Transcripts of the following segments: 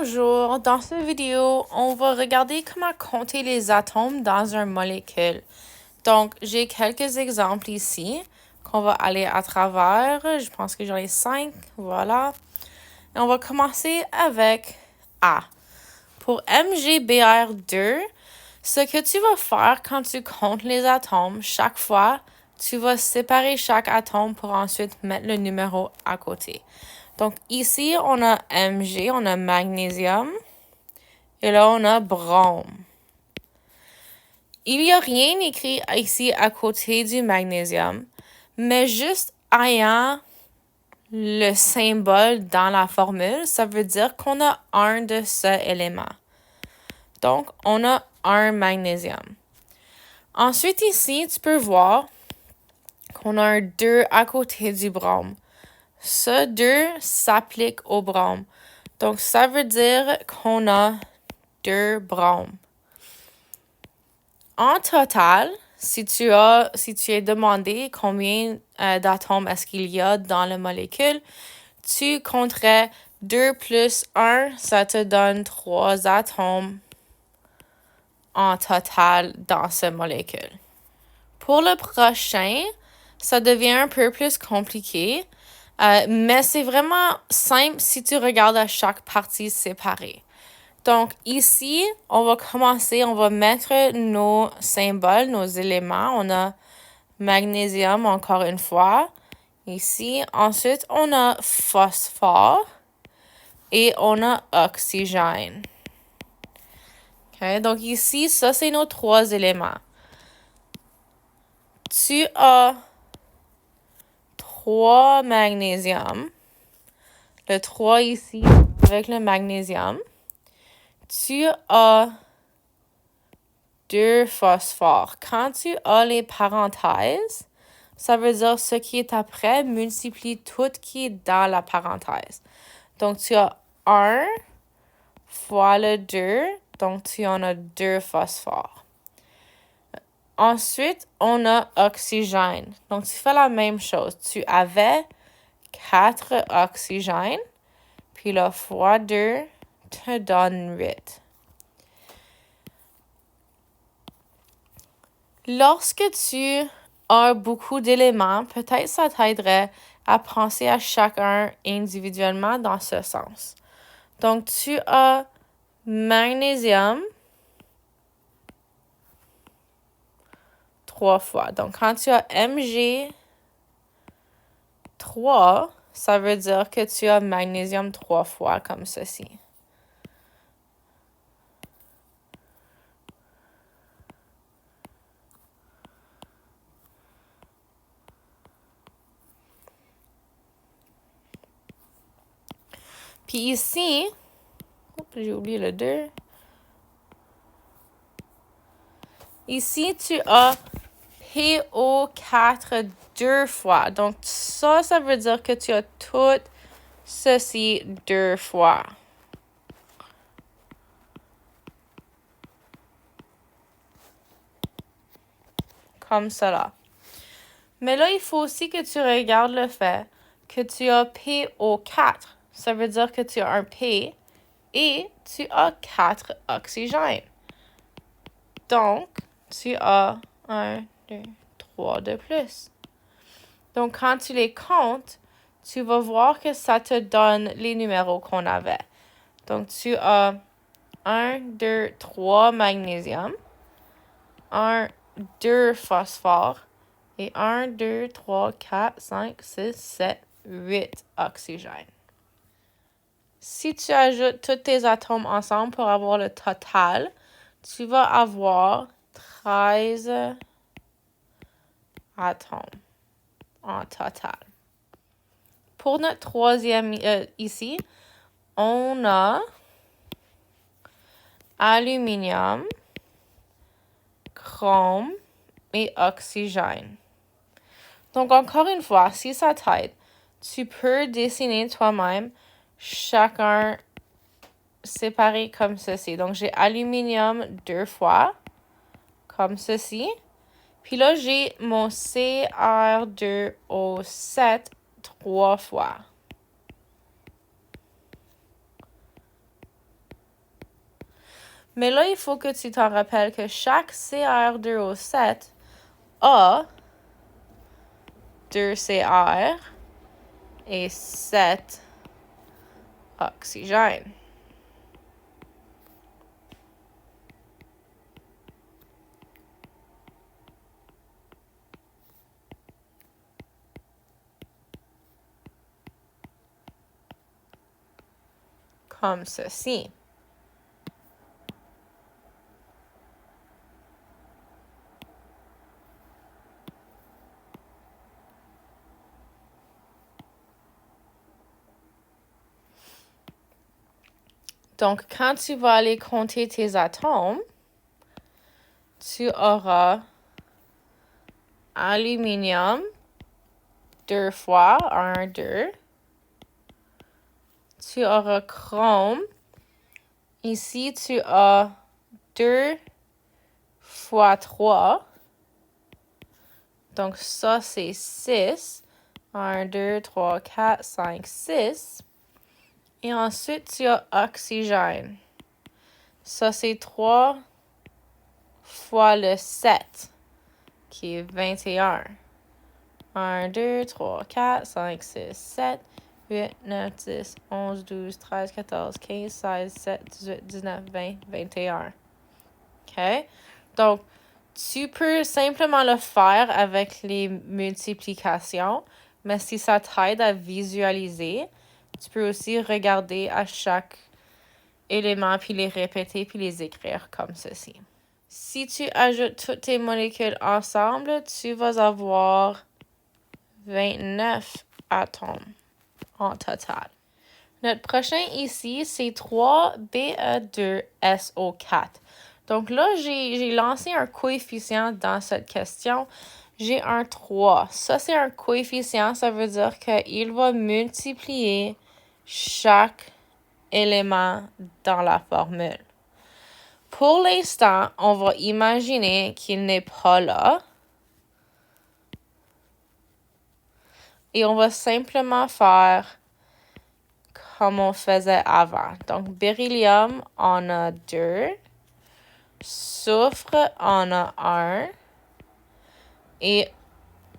Bonjour, dans cette vidéo, on va regarder comment compter les atomes dans une molécule. Donc, j'ai quelques exemples ici qu'on va aller à travers. Je pense que j'en ai 5, voilà. Et on va commencer avec A. Pour MgBr2, ce que tu vas faire quand tu comptes les atomes, chaque fois, tu vas séparer chaque atome pour ensuite mettre le numéro à côté. Donc ici, on a Mg, on a magnésium, et là, on a brome. Il n'y a rien écrit ici à côté du magnésium, mais juste ayant le symbole dans la formule, ça veut dire qu'on a un de ces éléments. Donc, on a un magnésium. Ensuite, ici, tu peux voir qu'on a un 2 à côté du brome. Ce 2 s'applique au brome. Donc, ça veut dire qu'on a 2 bromes. En total, si tu es demandé combien d'atomes est-ce qu'il y a dans la molécule, tu compterais 2 plus 1, ça te donne 3 atomes en total dans cette molécule. Pour le prochain, ça devient un peu plus compliqué, mais c'est vraiment simple si tu regardes à chaque partie séparée. Donc ici, on va commencer, on va mettre nos symboles, nos éléments. On a magnésium encore une fois. Ici, ensuite, on a phosphore et on a oxygène. Okay? Donc ici, ça, c'est nos 3 éléments. Tu as 3 magnésium. Le 3 ici avec le magnésium. Tu as 2 phosphores. Quand tu as les parenthèses, ça veut dire ce qui est après multiplie tout qui est dans la parenthèse. Donc, tu as 1 fois le 2, donc tu en as 2 phosphores. Ensuite, on a oxygène. Donc, tu fais la même chose. Tu avais 4 oxygènes, puis là, fois 2 te donne 8. Lorsque tu as beaucoup d'éléments, peut-être ça t'aiderait à penser à chacun individuellement dans ce sens. Donc, tu as magnésium 3 fois. Donc, quand tu as Mg 3, ça veut dire que tu as magnésium 3 fois comme ceci. Puis ici, j'ai oublié le 2. Ici, tu as PO4 2 fois. Donc, ça veut dire que tu as tout ceci 2 fois. Comme cela. Mais là, il faut aussi que tu regardes le fait que tu as PO4. Ça veut dire que tu as un P et tu as 4 oxygènes. Donc, tu as 1, 2, 3 de plus. Donc, quand tu les comptes, tu vas voir que ça te donne les numéros qu'on avait. Donc, tu as 1, 2, 3 magnésium, 1, 2 phosphore, et 1, 2, 3, 4, 5, 6, 7, 8 oxygène. Si tu ajoutes tous tes atomes ensemble pour avoir le total, tu vas avoir 13 atomes en total. Pour notre troisième ici, on a aluminium, chrome et oxygène. Donc, encore une fois, si ça t'aide, tu peux dessiner toi-même chacun séparé comme ceci. Donc, j'ai aluminium 2 fois, comme ceci. Puis là, j'ai mon Cr2O7 3 fois. Mais là, il faut que tu t'en rappelles que chaque CR2 au 7 a 2 CR et 7 oxygène. Comme ceci. Donc, quand tu vas aller compter tes atomes, tu auras aluminium 2 fois 1, 2. Tu auras chrome. Ici, tu as 2 fois 3. Donc, ça, c'est 6. 1, 2, 3, 4, 5, 6. Et ensuite, tu as oxygène. Ça, c'est 3 fois le 7, qui est 21. 1, 2, 3, 4, 5, 6, 7, 8, 9, 10, 11, 12, 13, 14, 15, 16, 17, 18, 19, 20, 21. OK? Donc, tu peux simplement le faire avec les multiplications, mais si ça t'aide à visualiser, tu peux aussi regarder à chaque élément, puis les répéter, puis les écrire comme ceci. Si tu ajoutes toutes tes molécules ensemble, tu vas avoir 29 atomes en total. Notre prochain ici, c'est 3Be2SO4. Donc là, j'ai lancé un coefficient dans cette question. J'ai un 3. Ça, c'est un coefficient. Ça veut dire qu'il va multiplier chaque élément dans la formule. Pour l'instant, on va imaginer qu'il n'est pas là. Et on va simplement faire comme on faisait avant. Donc, beryllium en a 2. Soufre en a 1. Et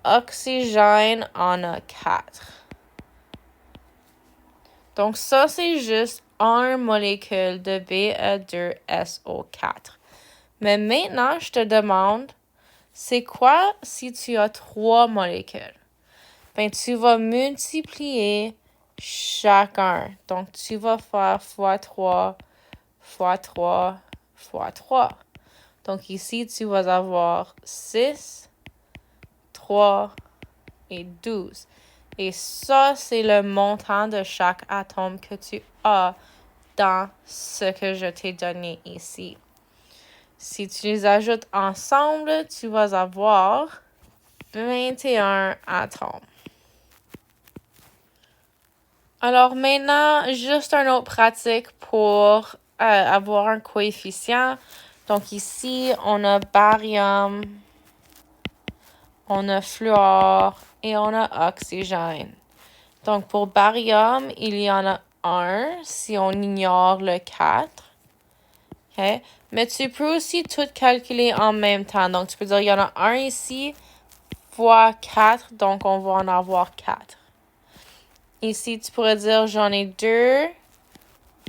oxygène en a 4. Donc, ça, c'est juste une molécule de Be2SO4. Mais maintenant, je te demande, c'est quoi si tu as 3 molécules? Ben, tu vas multiplier chacun. Donc, tu vas faire fois 3, fois 3, fois 3. Donc, ici, tu vas avoir 6, 3 et 12. Et ça, c'est le montant de chaque atome que tu as dans ce que je t'ai donné ici. Si tu les ajoutes ensemble, tu vas avoir 21 atomes. Alors maintenant, juste une autre pratique pour avoir un coefficient. Donc ici, on a barium, on a fluor et on a oxygène. Donc pour barium, il y en a 1 si on ignore le 4. Okay? Mais tu peux aussi tout calculer en même temps. Donc tu peux dire il y en a 1 ici fois 4, donc on va en avoir 4. Ici, tu pourrais dire j'en ai 2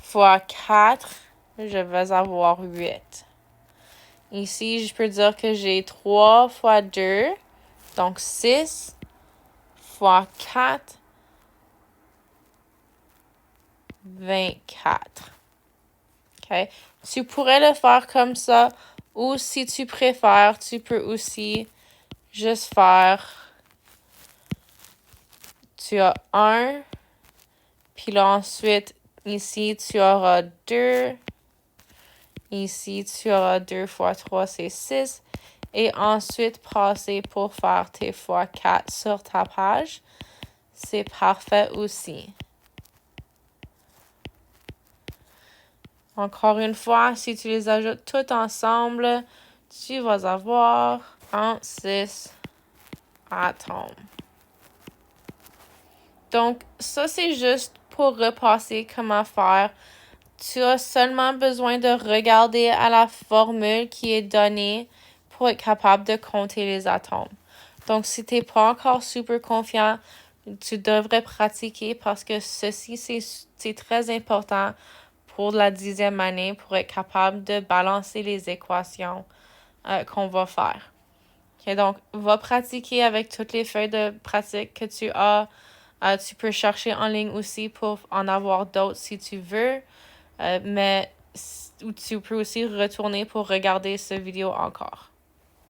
fois 4, je vais avoir 8. Ici, je peux dire que j'ai 3 fois 2, donc 6 fois 4, 24. OK? Tu pourrais le faire comme ça, ou si tu préfères, tu peux aussi juste faire, tu as 1, puis là ensuite, ici, tu auras 2. Ici, tu auras 2 fois 3, c'est 6. Et ensuite, passer pour faire tes fois 4 sur ta page. C'est parfait aussi. Encore une fois, si tu les ajoutes toutes ensemble, tu vas avoir 36 atomes. Donc, ça, c'est juste pour repasser comment faire Tu as seulement besoin de regarder à la formule qui est donnée pour être capable de compter les atomes. Donc, si tu n'es pas encore super confiant, tu devrais pratiquer parce que ceci, c'est très important pour la 10e année pour être capable de balancer les équations qu'on va faire. Okay, donc, va pratiquer avec toutes les feuilles de pratique que tu as. Tu peux chercher en ligne aussi pour en avoir d'autres si tu veux. Mais tu peux aussi retourner pour regarder cette vidéo encore.